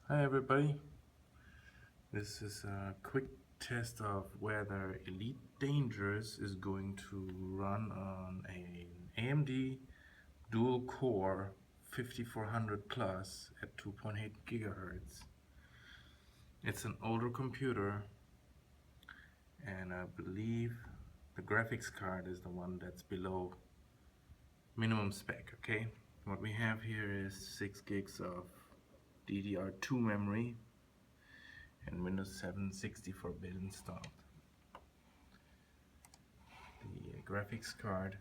Hi everybody, this is a quick test of whether Elite Dangerous is going to run on an AMD dual core 5400 plus at 2.8 gigahertz. It's an older computer and I believe the graphics card is the one that's below minimum spec, okay? What we have here is 6 gigs of DDR2 memory and Windows 7 64-bit installed. The graphics card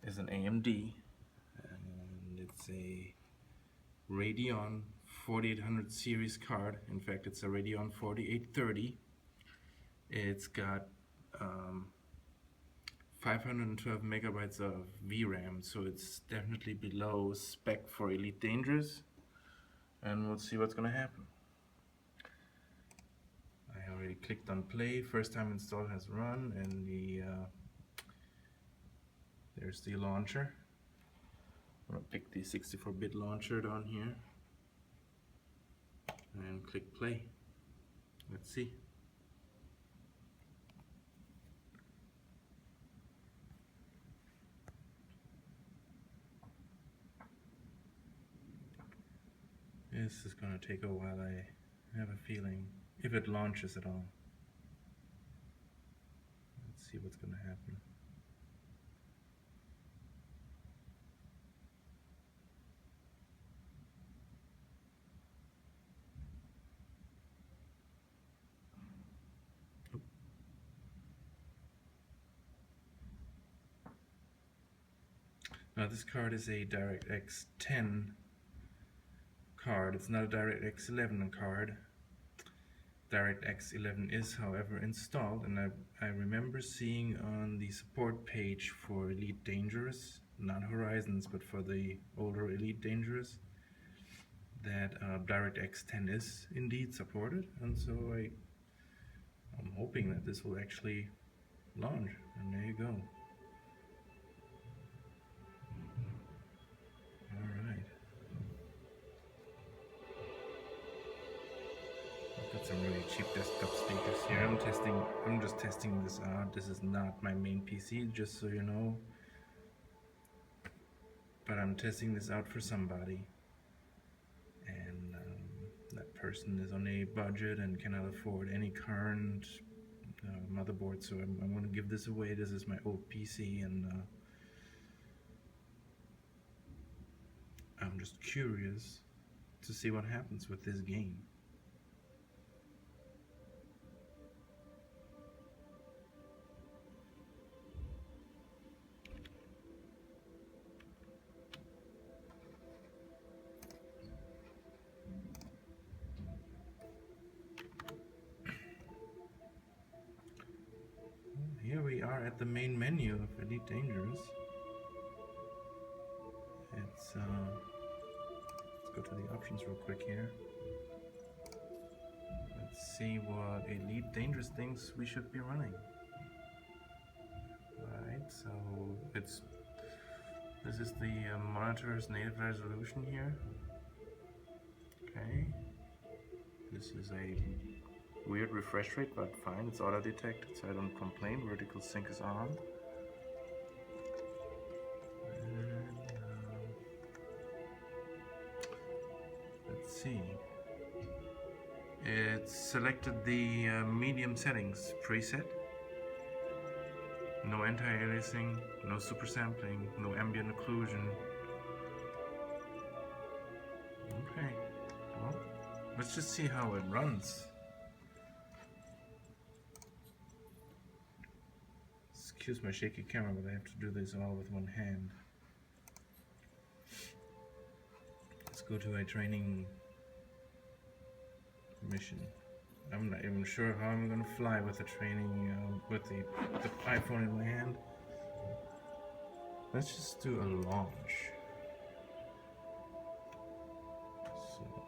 is an AMD and it's a Radeon 4800 series card. In fact, it's a Radeon 4830. It's got 512 megabytes of VRAM, so it's definitely below spec for Elite Dangerous, and we'll see what's gonna happen. I already clicked on play. First time install has run, and there's the launcher. I'm gonna pick the 64-bit launcher down here and click play. Let's see. This is gonna take a while, I have a feeling, if it launches at all. Let's see what's gonna happen. Now this card is a DirectX 10 card. It's not a DirectX 11 card. DirectX 11 is, however, installed, and I remember seeing on the support page for Elite Dangerous, not Horizons, but for the older Elite Dangerous, that DirectX 10 is indeed supported, and so I'm hoping that this will actually launch, and there you go. Alright. I've got some really cheap desktop speakers here. I'm just testing this out. This is not my main PC, just so you know. But I'm testing this out for somebody. And that person is on a budget and cannot afford any current motherboard, so I'm going to give this away. This is my old PC, and I'm just curious to see what happens with this game. Here we are at the main menu of Elite Dangerous. Let's go to the options real quick here. Let's see what Elite Dangerous thinks we should be running. Right, so this is the monitor's native resolution here. Okay, this is a weird refresh rate, but fine, it's auto detected, so I don't complain. Vertical sync is on. And, let's see. It's selected the medium settings preset. No anti-aliasing, no super sampling, no ambient occlusion. Okay, well, let's just see how it runs. Excuse my shaky camera, but I have to do this all with one hand. Let's go to a training mission. I'm not even sure how I'm gonna fly with the training, with the iPhone in my hand. Let's just do a launch. So,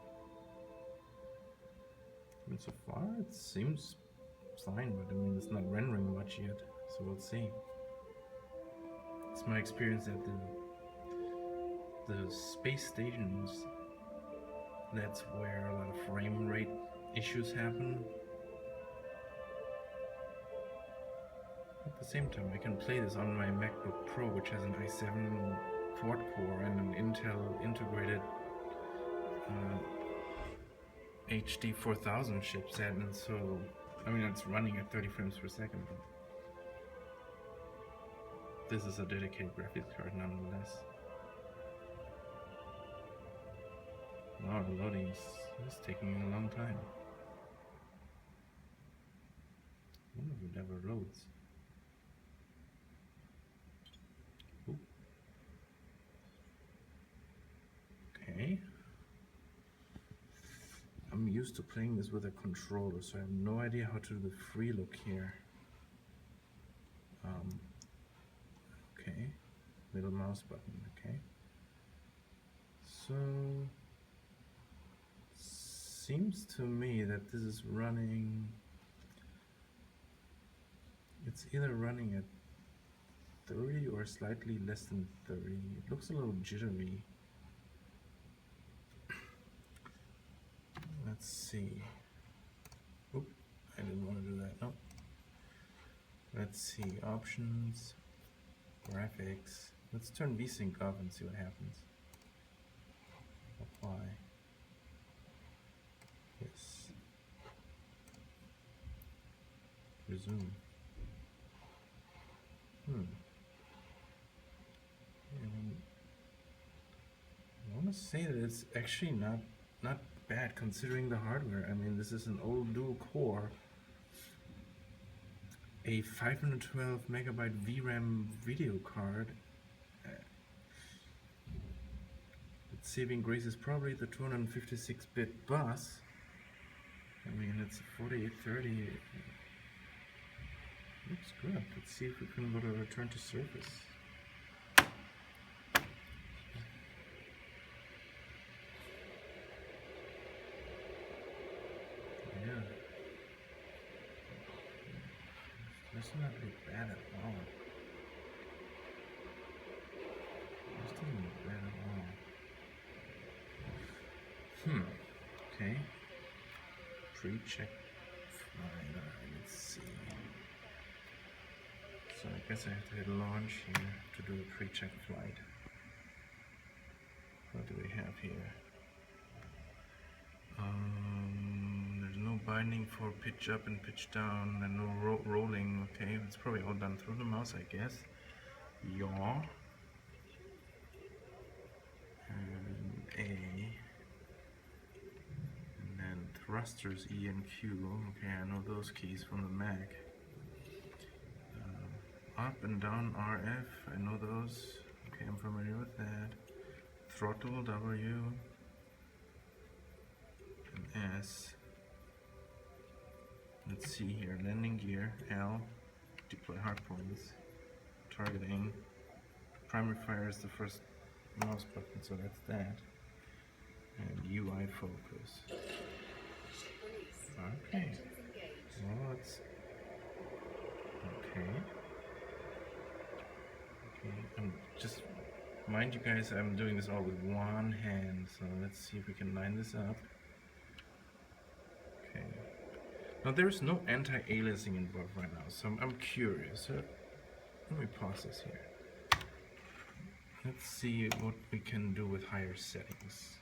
I mean, so far it seems fine, but I mean, it's not rendering much yet, so we'll see. It's my experience that the space stations That's where a lot of frame rate issues happen. At the same time, I can play this on my MacBook Pro, which has an i7 quad-core and an Intel integrated HD 4000 chipset, and so, I mean, it's running at 30 frames per second, but this is a dedicated graphics card nonetheless. Wow, the loading is taking a long time. I wonder if it ever loads. Ooh. Okay. I'm used to playing this with a controller, so I have no idea how to do the free look here. Okay, little mouse button, okay. So, seems to me that this is running, it's either running at 30 or slightly less than 30. It looks a little jittery. Let's see. Oop, I didn't want to do that, no. Let's see, options, graphics. Let's turn VSync off and see what happens. Apply. Yes. Resume. I want to say that it's actually not bad considering the hardware. I mean, this is an old dual core, a 512 megabyte VRAM video card. Its saving grace is probably the 256-bit bus. I mean, it's 4830. Looks good. Let's see if we can go to return to surface. Yeah. This does not look bad at all. This doesn't look bad at all. Okay. Pre-check flight. Let's see. So I guess I have to hit launch here to do a pre-check flight. What do we have here? There's no binding for pitch up and pitch down, and no rolling. Okay, it's probably all done through the mouse, I guess. Yaw. And A. And then thrusters E and Q. Okay, I know those keys from the Mac. Up and down RF, I know those. Okay, I'm familiar with that. Throttle W and S. Let's see here, landing gear L, deploy hardpoints, targeting. Primary fire is the first mouse button, so that's that. And UI focus. Okay. Well, let's. Okay. Just mind you guys, I'm doing this all with one hand, so let's see if we can line this up. Okay. Now there's no anti-aliasing involved right now, so I'm curious. Let me pause this here. Let's see what we can do with higher settings.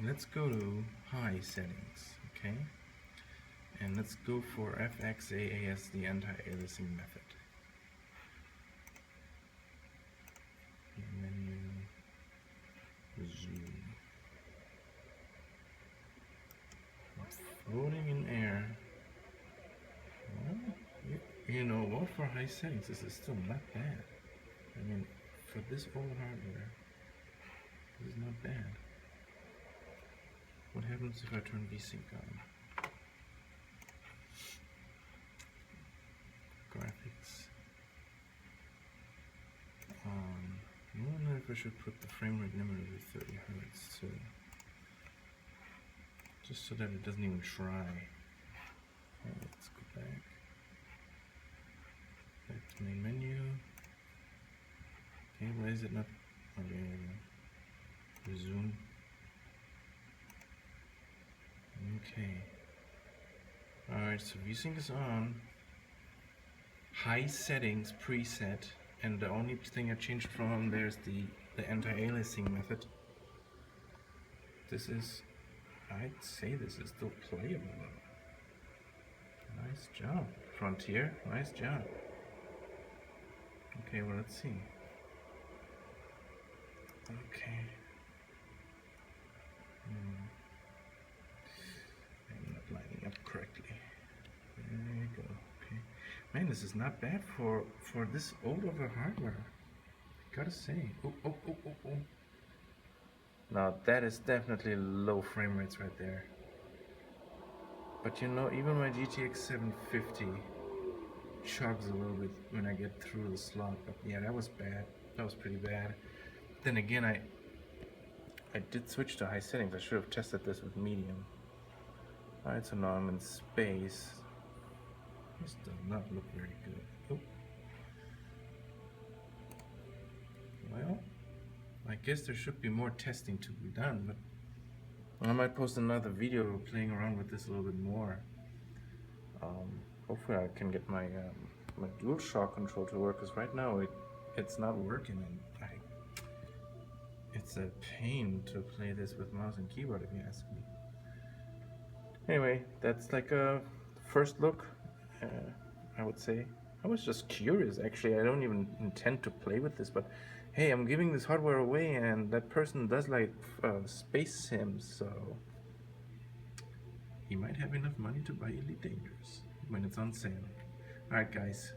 Let's go to high settings, okay? And let's go for FXAAS, the anti-aliasing method. Menu, resume. Floating in air. Well, you know what, for high settings, this is still not bad. I mean, for this old hardware, this is not bad. What happens if I turn VSync on? Graphics. I wonder if I should put the frame rate limiter to 30 Hz too. Just so that it doesn't even try. Okay, let's go back. Back to main menu. Okay, why is it not? Okay, zoom. Okay. Alright, so VSync is on. High settings preset, and the only thing I changed from there is the anti-aliasing method. This is, I'd say this is still playable. Nice job, Frontier. Nice job. Okay, well, let's see. Okay. I'm not lining up correctly. There you go. Okay. Man, this is not bad for this old of a hardware. Gotta say. Oh, oh, oh, oh, oh. Now that is definitely low frame rates right there. But you know, even my GTX 750 chugs a little bit when I get through the slot. But yeah, that was bad. That was pretty bad. Then again, I did switch to high settings. I should have tested this with medium. Alright, so now I'm in space. This does not look very good. Oh. Well, I guess there should be more testing to be done, but I might post another video playing around with this a little bit more. Hopefully I can get my my DualShock control to work, because right now it's not working, and it's a pain to play this with mouse and keyboard, if you ask me. Anyway, that's like a first look, I would say. I was just curious, actually. I don't even intend to play with this, but hey, I'm giving this hardware away, and that person does like space sims, so he might have enough money to buy Elite Dangerous when it's on sale. Alright guys,